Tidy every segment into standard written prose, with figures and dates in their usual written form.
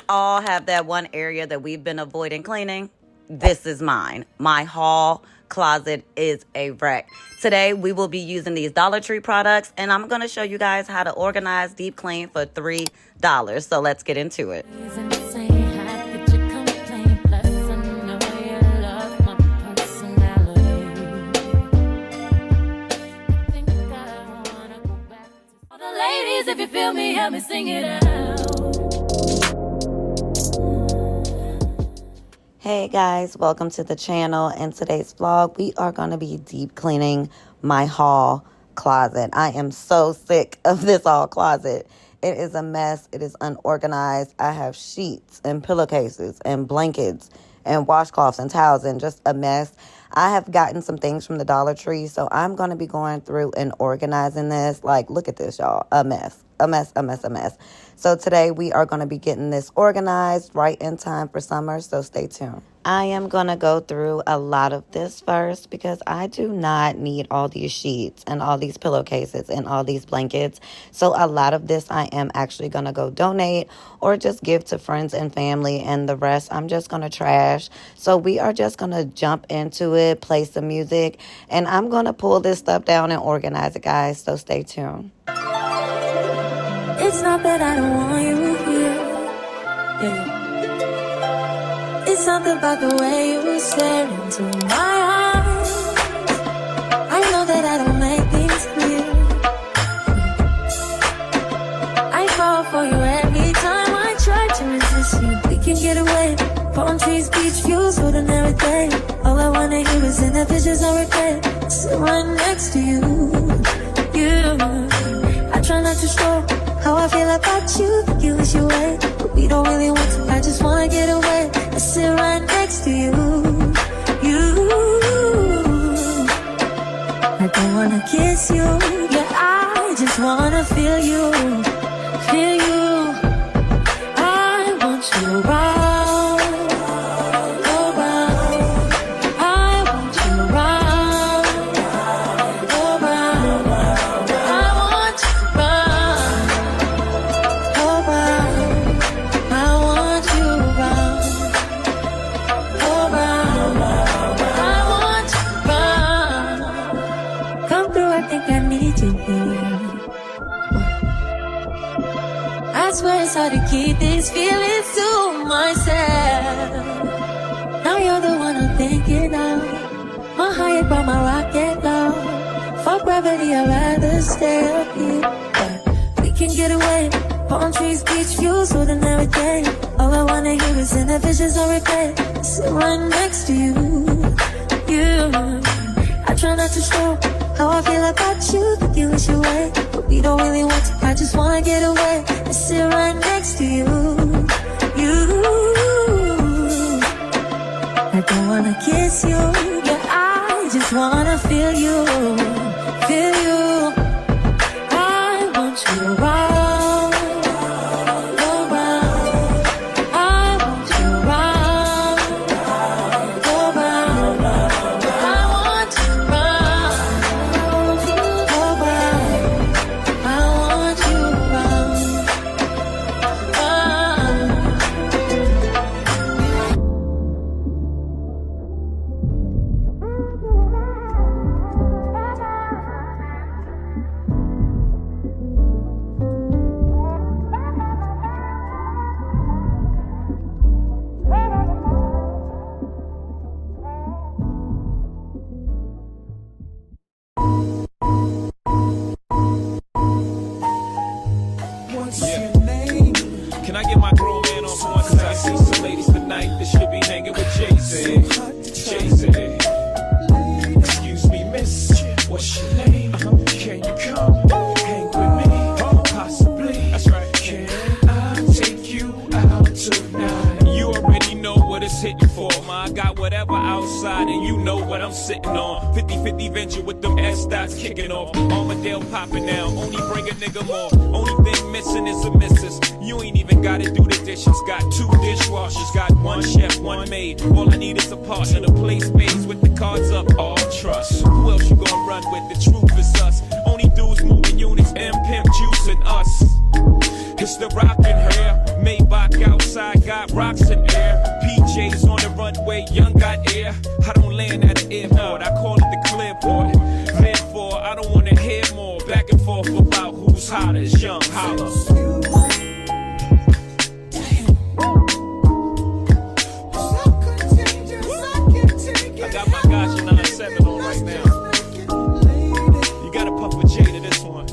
all have that one area that we've been avoiding cleaning. This is mine. My haul closet is a wreck. Today, we will be using these Dollar Tree products, and I'm going to show you guys how to organize deep clean for $3. So let's get into it. If you feel me, help me sing it out. Hey guys, welcome to the channel. In today's vlog, we are going to be deep cleaning my haul closet. I am so sick of this haul closet. It is a mess. It is unorganized. I have sheets and pillowcases and blankets and washcloths and towels and just a mess. I have gotten some things from the Dollar Tree, so I'm going to be going through and organizing this. Like, look at this, y'all. A mess. A mess, a mess, a mess. So today we are going to be getting this organized right in time for summer, so stay tuned. I am going to go through a lot of this first because I do not need all these sheets and all these pillowcases and all these blankets. So a lot of this I am actually going to go donate or just give to friends and family, and the rest I'm just going to trash. So we are just going to jump into it, play some music, and I'm going to pull this stuff down and organize it, guys, so stay tuned. It's not that I don't want you here. It's something about the way you stare into my eyes. I know that I don't make things clear. I fall for you every time I try to resist you. We can get away. Palm trees, beach views, ordinary day. All I wanna hear is in the visions I regret. Sit right next to you. I try not to show how I feel about you. Think you wish you away, but we don't really want to. I just wanna get away. I sit right next to you. I don't wanna kiss you. Yeah, I just wanna feel you. Feel you. I want you around. I swear it's hard to keep these feelings to myself. Now you're the one I'm thinking of. My high brought my rocket low. Fuck gravity, I'd rather stay up here. We can get away. Palm trees, beach views, ordinary day. All I wanna hear is in the visions I regret. Sit right next to you. I try not to show how I feel about you. Think you wish you away, but we don't really want to. I just wanna get away and sit right next to you. I don't wanna kiss you. Yeah, I just wanna feel you. Feel you. I want you around. Can I get my grown man on for one? Cause I see some ladies tonight that should be hanging with Jason. Jason. Excuse me, miss. What's your name? Can you come hang with me? Possibly. That's right. Can I take you out tonight? You already know what it's hitting for. I got whatever outside and you know what I'm sitting on. 50-50 venture with them S-dots kicking off. Armadale popping now, only bring a nigga more. Only thing missing is a missus. You ain't even gotta do the dishes. Got 2 dishwashers, got 1 chef, 1 maid. All I need is a partner to play spades with the cards up. All trust. Who else you gonna run with? The truth is us. Only dudes moving units, M Pimp juicing us. It's the rockin' hair, Maybach outside. rocks in air. PJs on the runway, young got air. I don't land at an airport, I call it the clearport. Therefore, I don't wanna hear more back and forth about who's hottest, young holla. I got my Gotcha 9-7 on right now. You gotta puff a J to this one.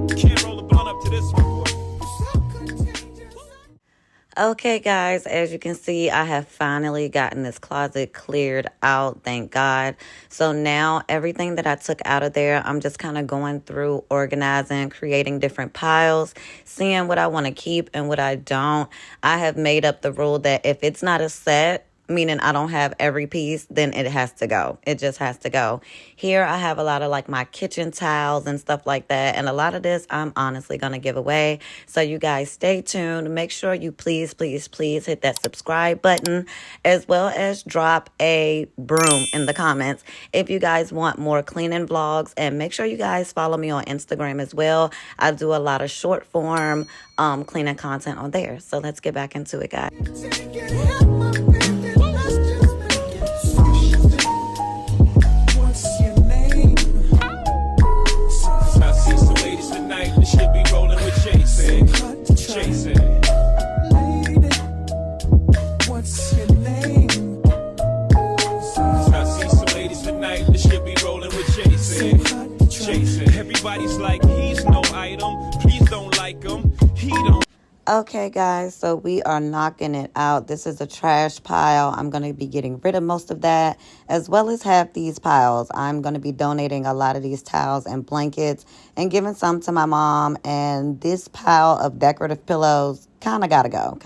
Can't roll a blunt up to this one, boy. Okay, guys, as you can see, I have finally gotten this closet cleared out, thank God. So now everything that I took out of there, I'm just kind of going through, organizing, creating different piles, seeing what I want to keep and what I don't. I have made up the rule that if it's not a set, meaning I don't have every piece, then it has to go. It just has to go. Here I have a lot of like my kitchen towels and stuff like that. And a lot of this I'm honestly going to give away. So you guys stay tuned. Make sure you please hit that subscribe button, as well as drop a broom in the comments if you guys want more cleaning vlogs. And make sure you guys follow me on Instagram as well. I do a lot of short form cleaning content on there. So let's get back into it, guys. Should be rolling with Jason. Jason. Lady, what's your name? I see some ladies tonight that should be rolling with Jason. Jason. Everybody's like, he's no item. Please don't like him. He don't. Okay, guys, so we are knocking it out. This is a trash pile. I'm going to be getting rid of most of that, as well as half these piles. I'm going to be donating a lot of these towels and blankets and giving some to my mom. And this pile of decorative pillows kind of got to go.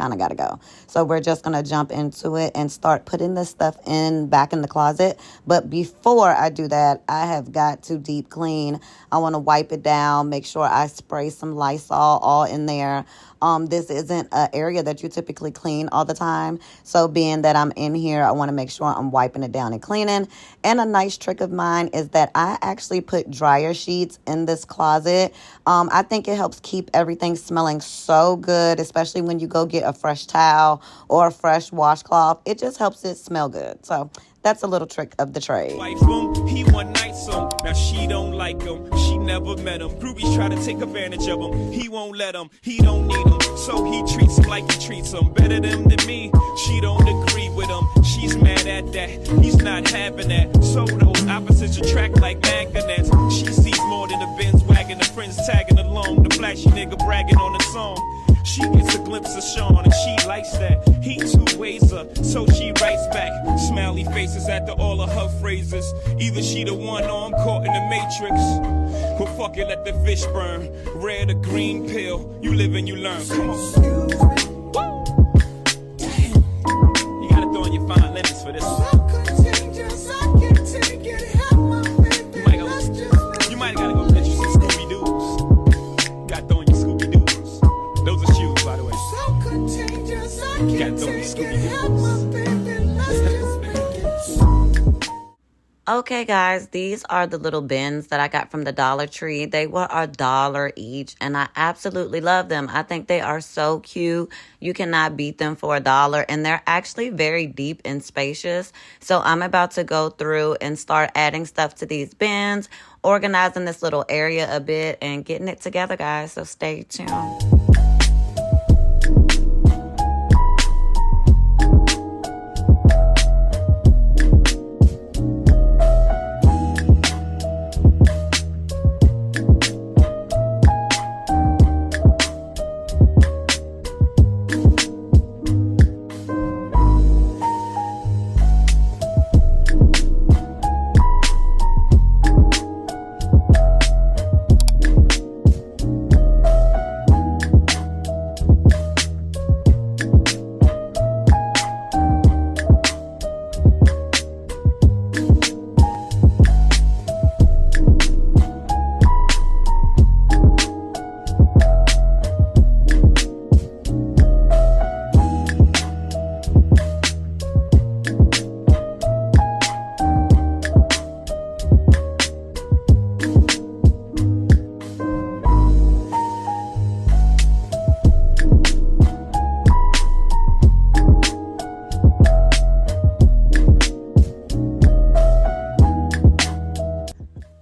So we're just going to jump into it and start putting this stuff back in the closet. But before I do that, I have got to deep clean. I want to wipe it down, make sure I spray some Lysol all in there. This isn't an area that you typically clean all the time. So being that I'm in here, I want to make sure I'm wiping it down and cleaning. And a nice trick of mine is that I actually put dryer sheets in this closet. I think it helps keep everything smelling so good, especially when you go get a fresh towel or a fresh washcloth. It just helps it smell good. So that's a little trick of the trade. Wife him, he one night some. Now she don't like him. She never met him. Groupies try to take advantage of him. He won't let him. He don't need him. So he treats him like he treats him. Better than me. She don't agree with him. She's mad at that. He's not having that. So those opposites attract like magnets. She sees more than the Benz wagon. The friends tagging along. The flashy nigga bragging on the song. She gets a glimpse of Sean and she likes that. He two ways her, so she writes back. Smiley faces after all of her phrases. Either she the one or I'm caught in the matrix. Well, fuck it, let the fish burn. Red or green pill, you live and you learn. Come on. You gotta throw in your fine lemons for this one. You might gotta go get you some Scooby-Doos. Gotta throw in your Scooby-Doos. Those are shoes, by the way. You gotta throw in your Scooby-Doos. Okay, guys, these are the little bins that I got from the Dollar Tree. They were $1 each, and I absolutely love them. I think they are so cute. You cannot beat them for $1, and they're actually very deep and spacious. So I'm about to go through and start adding stuff to these bins, organizing this little area a bit, and getting it together, guys. So stay tuned.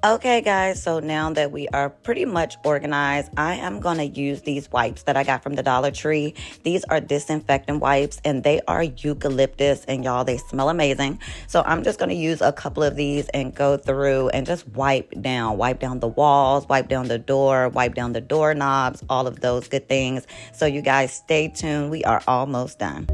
Okay, guys, so now that we are pretty much organized, I am going to use these wipes that I got from the Dollar Tree. These are disinfectant wipes, and they are eucalyptus, and y'all, they smell amazing. So I'm just going to use a couple of these and go through and just wipe down the walls, wipe down the door, wipe down the doorknobs, all of those good things. So you guys stay tuned. We are almost done.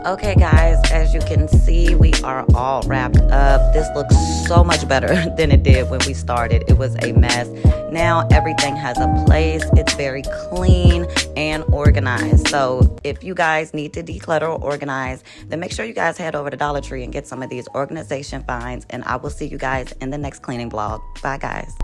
Okay, guys, as you can see, we are all wrapped up. This looks so much better than it did when we started. It was a mess. Now everything has a place. It's very clean and organized. So if you guys need to declutter or organize, then make sure you guys head over to Dollar Tree and get some of these organization finds. And I will see you guys in the next cleaning vlog. Bye, guys.